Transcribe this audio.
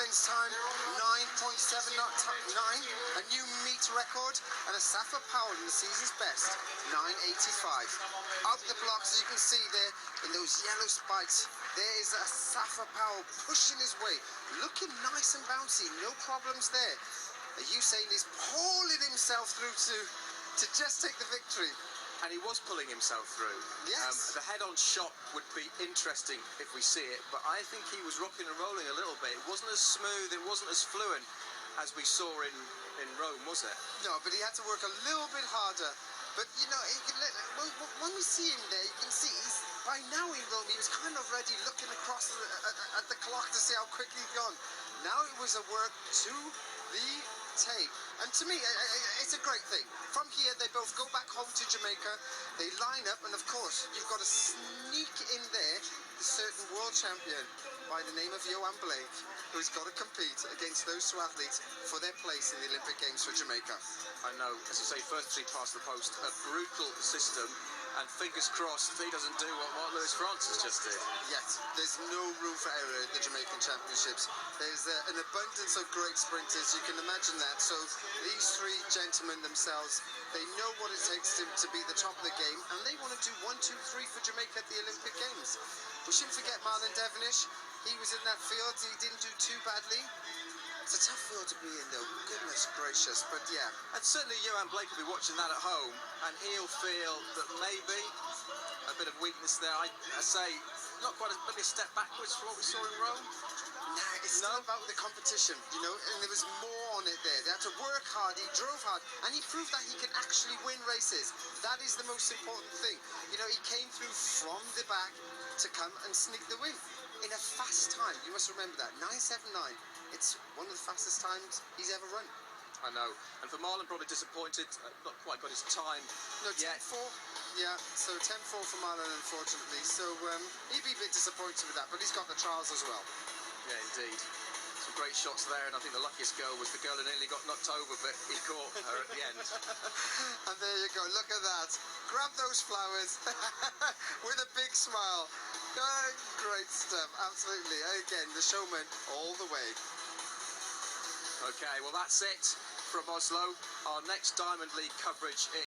Time 9.709, a new meet record, and a Safa Powell in the season's best 9.85. Out the blocks, as you can see there in those yellow spikes, there is a Safa Powell pushing his way, looking nice and bouncy, no problems there. Usain is pulling himself through to just take the victory. And he was pulling himself through. Yes. The head-on shot would be interesting if we see it, but I think he was rocking and rolling a little bit. It wasn't as smooth, it wasn't as fluent as we saw in Rome, was it? No, but he had to work a little bit harder. But, you know, when we see him there, you can see by now in Rome, he was kind of ready looking across at the clock to see how quickly he'd gone. Now it was a work to the tape. And to me, it's a great thing. From here, they both go back home to Jamaica. They line up, and of course, you've got to sneak in there the certain world champion by the name of Usain Bolt, who's got to compete against those two athletes for their place in the Olympic Games for Jamaica. I know, as you say, first three past the post, a brutal system, and fingers crossed he doesn't do what Lewis Francis just did. Yet, there's no room for error at the Jamaican Championships. There's an abundance of great sprinters, you can imagine that. So these three gentlemen themselves, they know what it takes to be the top of the game, and they want to do 1, 2, 3 for Jamaica at the Olympic Games. We shouldn't forget Marlon Devonish. He was in that field, he didn't do too badly. It's a tough field to be in though, goodness gracious, but yeah. And certainly Usain Bolt will be watching that at home, and he'll feel that maybe a bit of weakness there. I say, not quite maybe a step backwards from what we saw in Rome. Nah, it's still about the competition, you know, and there was more on it there. They had to work hard, he drove hard, and he proved that he can actually win races. That is the most important thing. You know, he came through from the back to come and sneak the win in a fast time. You must remember that, 9.79. It's one of the fastest times he's ever run. I know. And for Marlon, probably disappointed, not quite got his time. No, 10.4. Yeah, so 10.4 for Marlon, unfortunately. So he'd be a bit disappointed with that, but he's got the trials as well. Yeah, indeed. Some great shots there, and I think the luckiest girl was the girl who nearly got knocked over, but he caught her at the end. And there you go, look at that. Grab those flowers with a big smile. Great stuff, absolutely. Again, the showman all the way. Okay, well that's it from Oslo. Our next Diamond League coverage